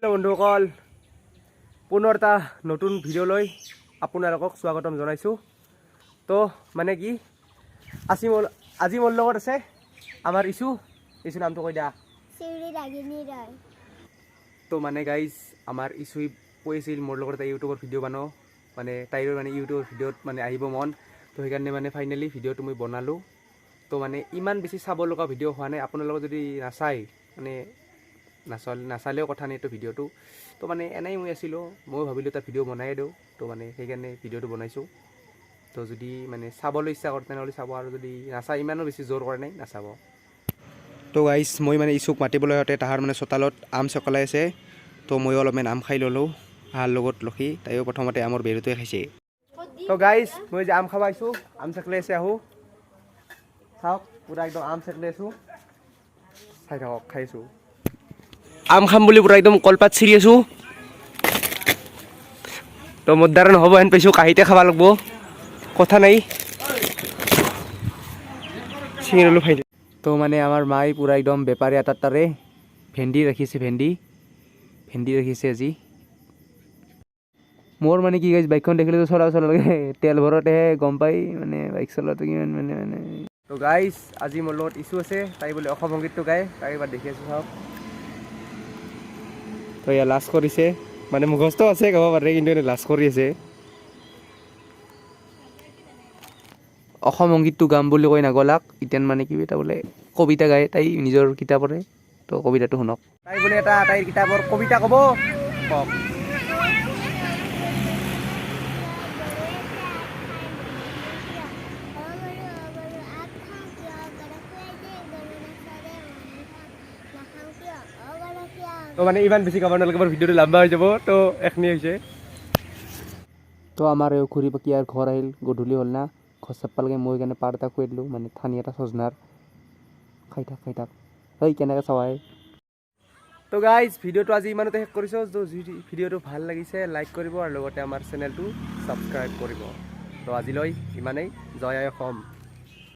Hello' বন্ধুসকল, পুনৰ এটা নতুন ভিডিঅ'লৈ আপোনালোকক স্বাগতম জনাইছোঁ। তো মানে কি আজি মোৰ লগত আছে আমাৰ ইছু নামটো কৈ দিয়া। তো মানে গাইজ আমাৰ ইছুই কৈছিল মোৰ লগত এটা ইউটিউবৰ ভিডিঅ' বনাওঁ, মানে তাইৰ মানে ইউটিউবৰ ভিডিঅ'ত মানে আহিব মন। তো সেইকাৰণে মানে ফাইনেলি ভিডিঅ'টো মই বনালোঁ। তো মানে ইমান বেছি চাব লগা ভিডিঅ' হোৱা নাই। আপোনালোকে যদি নাচায় মানে নাচালেও কথা নাই এইটো ভিডিঅ'টো। তো মানে এনেই মই আছিলোঁ, মই ভাবিলোঁ এটা ভিডিঅ' বনাই দিওঁ। তো মানে সেইকাৰণে ভিডিঅ'টো বনাইছোঁ। তো যদি মানে চাবলৈ ইচ্ছা কৰে তেনেহ'লে চাব, আৰু যদি নাচায়, ইমানো বেছি জোৰ কৰা নাই, নাচাব। তো গাইজ মই মানে ইছুক মাতিবলৈ আহোঁতে তাহাৰ মানে চোতালত আম চকলাই আছে। তো মই অলপমান আম খাই ল'লোঁ আহাৰ লগত লখি। তাইও প্ৰথমতে আমৰ বেৰুটোৱে খাইছে। তো গাইজ মই যে আম খাব আহিছোঁ, আম চকলাই আছে, আহোঁ চাওক, পূৰা একদম আম চকলাই আছোঁ, চাই থাকক, খাইছোঁ। আম খাম বুলি পূৰা একদম কলপাত চিৰি আছোঁ। তো মোৰ দ্বাৰা নহ'ব হেন পাইছোঁ, কাঁহীতে খাব লাগিব, কথা নাই, চিঙি ল'লোঁ ফাইদে। তো মানে আমাৰ মায়ে পূৰা একদম বেপাৰী এটাৰ তাৰে ভেন্দি ৰাখিছে, ভেন্দি ৰাখিছে আজি। মোৰ মানে কি গাইজ বাইকখন দেখিলেতো চলাব লাগে, তেল ভৰোঁতেহে গম পাই মানে বাইক চলোৱাটো কিমান মানে। তো গাইজ আজি মোৰ লগত ইছু আছে, তাই বোলে অসম সংগীতটো গায়, তাই এবাৰ দেখি আছোঁ চাওক। তো এয়া লাজ কৰিছে, মানে মুখস্থ আছে গাব পাৰে, কিন্তু এনে লাজ কৰি আছে। অসম সংগীতটো গাম বুলি কৈ নগলাক, এতিয়া মানে কি এটা বোলে কবিতা গায় তাই নিজৰ কিতাপৰে। তো কবিতাটো শুনক, তাই বোলে এটা তাইৰ কিতাপৰ কবিতা ক'ব, কওক। তো মানে ইমান বেছি গাব নালাগে, মোৰ ভিডিঅ'টো লম্বা হৈ যাব। তো এখনি হৈছে। তো আমাৰ এই ঘূৰি পাকি আৰু ঘৰ আহিল, গধূলি হ'ল না, ঘৰ চাব লাগে। মই সেইকাৰণে পাৰ এটা খুৱাই দিলোঁ, মানে ঠানি এটা সজনাৰ। খাই থাক সেই কেনেকৈ চাৱাই। তো গাইজ ভিডিঅ'টো আজি ইমানতে শেষ কৰিছোঁ। যদি ভিডিঅ'টো ভাল লাগিছে লাইক কৰিব, আৰু লগতে আমাৰ চেনেলটো ছাবস্ক্ৰাইব কৰিব। তো আজিলৈ ইমানেই, জয় অসম।